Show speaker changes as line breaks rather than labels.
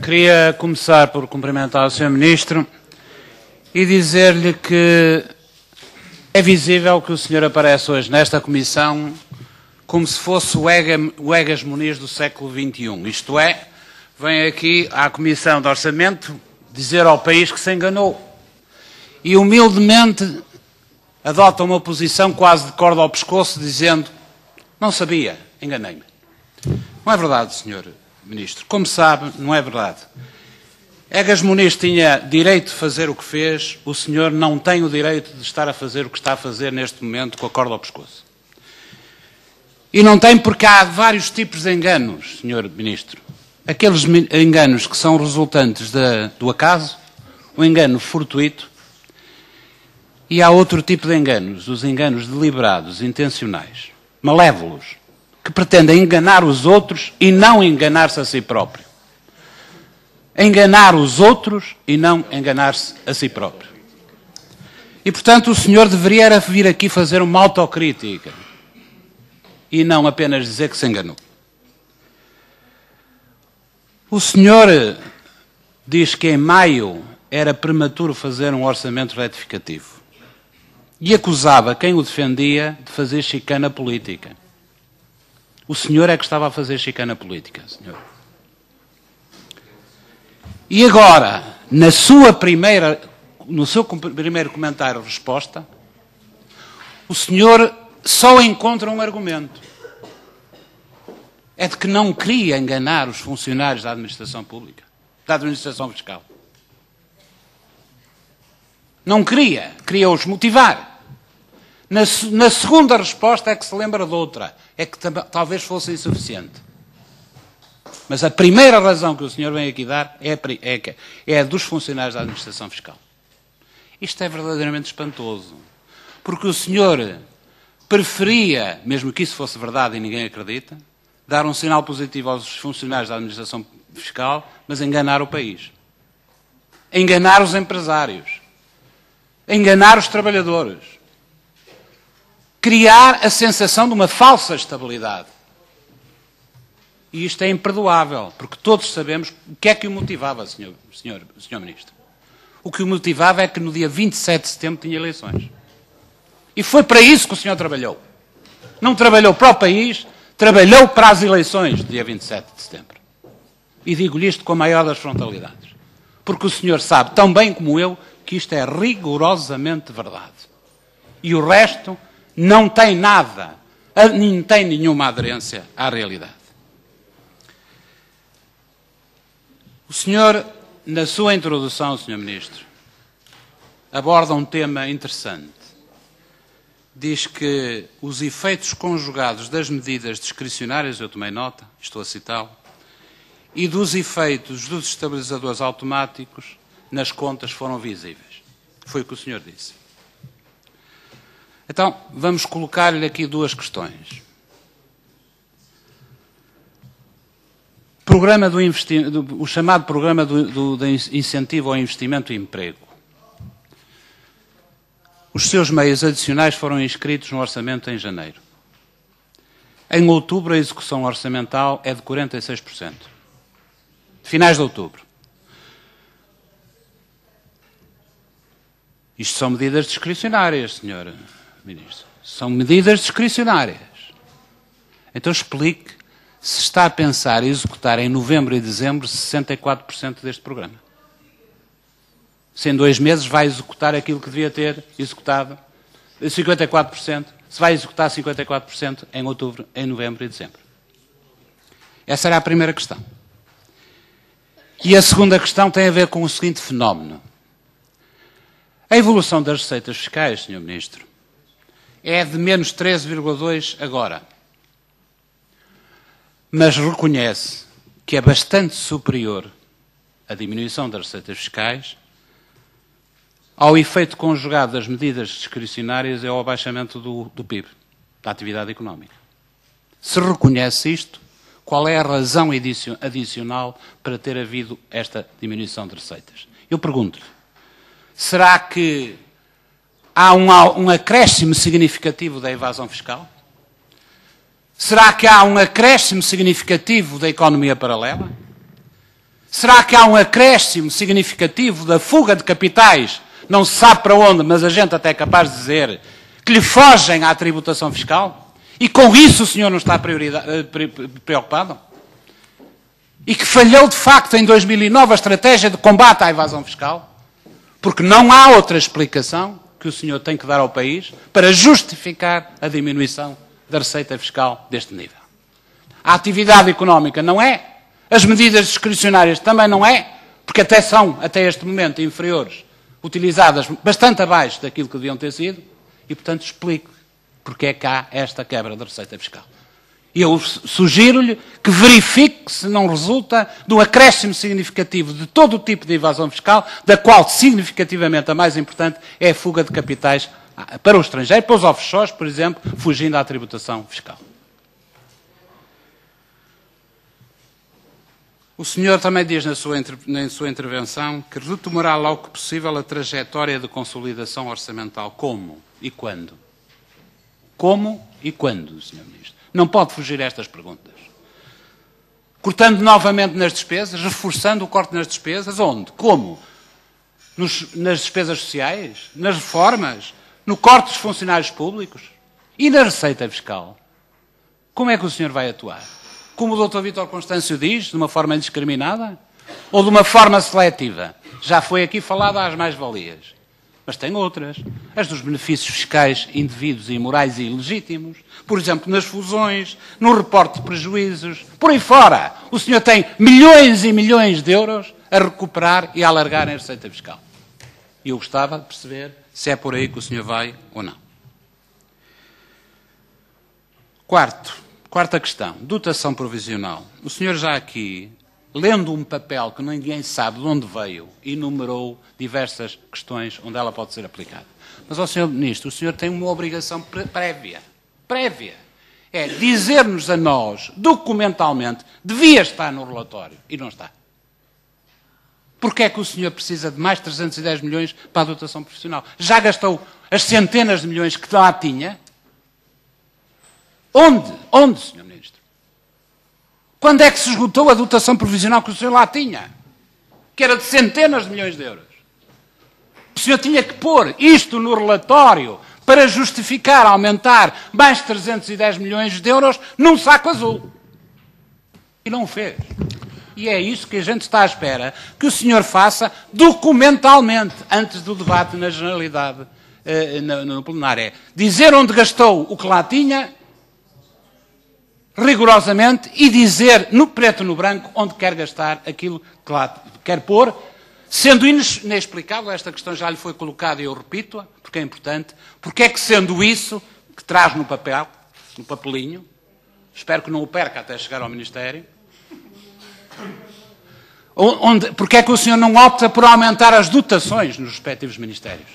Queria começar por cumprimentar o Sr. Ministro e dizer-lhe que é visível que o senhor aparece hoje nesta comissão como se fosse o Egas Muniz do século XXI. Isto é, vem aqui à Comissão de Orçamento dizer ao país que se enganou e humildemente adota uma posição quase de corda ao pescoço dizendo: não sabia, enganei-me. Não é verdade, Sr. Ministro. Como sabe, não é verdade. Egas Muniz tinha direito de fazer o que fez, o senhor não tem o direito de estar a fazer o que está a fazer neste momento com a corda ao pescoço. E não tem porque há vários tipos de enganos, Sr. Ministro. Aqueles enganos que são resultantes do acaso, o engano fortuito, e há outro tipo de enganos, os enganos deliberados, intencionais, malévolos, que pretendem enganar os outros e não enganar-se a si próprio. Enganar os outros e não enganar-se a si próprio. E, portanto, o senhor deveria vir aqui fazer uma autocrítica e não apenas dizer que se enganou. O senhor diz que em maio era prematuro fazer um orçamento retificativo e acusava quem o defendia de fazer chicana política. O senhor é que estava a fazer chicana política, senhor. E agora, no seu primeiro comentário-resposta, o senhor só encontra um argumento. É de que não queria enganar os funcionários da administração pública, da administração fiscal. Não queria, queria-os motivar. Na segunda resposta é que se lembra de outra, é que talvez fosse insuficiente. Mas a primeira razão que o senhor vem aqui dar é a dos funcionários da administração fiscal. Isto é verdadeiramente espantoso, porque o senhor preferia, mesmo que isso fosse verdade e ninguém acredita, dar um sinal positivo aos funcionários da administração fiscal, mas enganar o país. Enganar os empresários. Enganar os trabalhadores. Criar a sensação de uma falsa estabilidade. E isto é imperdoável, porque todos sabemos o que é que o motivava, Sr. Ministro. O que o motivava é que no dia 27 de setembro tinha eleições. E foi para isso que o senhor trabalhou. Não trabalhou para o país, trabalhou para as eleições do dia 27 de setembro. E digo-lhe isto com a maior das frontalidades. Porque o senhor sabe tão bem como eu que isto é rigorosamente verdade. E o resto não tem nada, nem tem nenhuma aderência à realidade. O senhor, na sua introdução, Sr. Ministro, aborda um tema interessante. Diz que os efeitos conjugados das medidas discricionárias, eu tomei nota, estou a citá-lo, e dos efeitos dos estabilizadores automáticos nas contas foram visíveis. Foi o que o senhor disse. Então, vamos colocar-lhe aqui duas questões. O chamado programa de incentivo ao investimento e emprego. Os seus meios adicionais foram inscritos no orçamento em janeiro. Em outubro, a execução orçamental é de 46%. Finais de outubro. Isto são medidas discricionárias, Sr. Ministro. São medidas discricionárias. Então explique se está a pensar em executar em novembro e dezembro 64% deste programa. Se em 2 meses vai executar aquilo que devia ter executado, 54%, se vai executar 54% em outubro, em novembro e dezembro. Essa era a primeira questão. E a segunda questão tem a ver com o seguinte fenómeno. A evolução das receitas fiscais, Sr. Ministro, é de menos 13,2 agora. Mas reconhece que é bastante superior a diminuição das receitas fiscais ao efeito conjugado das medidas discricionárias e ao abaixamento do PIB, da atividade económica. Se reconhece isto, qual é a razão adicional para ter havido esta diminuição de receitas? Eu pergunto-lhe, será que há um acréscimo significativo da evasão fiscal? Será que há um acréscimo significativo da economia paralela? Será que há um acréscimo significativo da fuga de capitais, não se sabe para onde, mas a gente até é capaz de dizer, que lhe fogem à tributação fiscal? E com isso o senhor não está preocupado? E que falhou de facto em 2009 a estratégia de combate à evasão fiscal? Porque não há outra explicação que o senhor tem que dar ao país para justificar a diminuição da receita fiscal deste nível. A atividade económica não é, as medidas discricionárias também não é, porque até são, até este momento, inferiores, utilizadas bastante abaixo daquilo que deviam ter sido, e, portanto, explico porque é que há esta quebra da receita fiscal. E eu sugiro-lhe que verifique se não resulta de um acréscimo significativo de todo o tipo de evasão fiscal, da qual, significativamente, a mais importante é a fuga de capitais para o estrangeiro, para os offshores, por exemplo, fugindo à tributação fiscal. O senhor também diz na sua intervenção que retomará logo que possível a trajetória de consolidação orçamental. Como e quando? Como e quando, Sr. Ministro? Não pode fugir a estas perguntas. Cortando novamente nas despesas, reforçando o corte nas despesas, onde? Como? Nas despesas sociais? Nas reformas? No corte dos funcionários públicos? E na receita fiscal? Como é que o senhor vai atuar? Como o Dr. Vítor Constâncio diz, de uma forma indiscriminada? Ou de uma forma seletiva? Já foi aqui falado às mais-valias. Mas tem outras. As dos benefícios fiscais indevidos, imorais e ilegítimos. Por exemplo, nas fusões, no reporte de prejuízos. Por aí fora. O senhor tem milhões e milhões de euros a recuperar e a alargar em receita fiscal. E eu gostava de perceber se é por aí que o senhor vai ou não. Quarta questão, dotação provisional. O senhor já aqui, lendo um papel que ninguém sabe de onde veio, enumerou diversas questões onde ela pode ser aplicada. Mas, ó senhor Ministro, o senhor tem uma obrigação prévia. É dizer-nos a nós, documentalmente, devia estar no relatório e não está. Porquê é que o senhor precisa de mais 310 milhões para a dotação profissional? Já gastou as centenas de milhões que lá tinha? Onde, Sr. Ministro? Quando é que se esgotou a dotação provisional que o senhor lá tinha? Que era de centenas de milhões de euros. O senhor tinha que pôr isto no relatório para justificar aumentar mais 310 milhões de euros num saco azul. E não o fez. E é isso que a gente está à espera que o senhor faça documentalmente, antes do debate na generalidade, no plenário. É dizer onde gastou o que lá tinha, rigorosamente, e dizer no preto no branco onde quer gastar aquilo que lá quer pôr, sendo inexplicável, esta questão já lhe foi colocada e eu repito-a, porque é importante, porque é que sendo isso, que traz no papel, no papelinho, espero que não o perca até chegar ao Ministério, porque é que o senhor não opta por aumentar as dotações nos respectivos ministérios?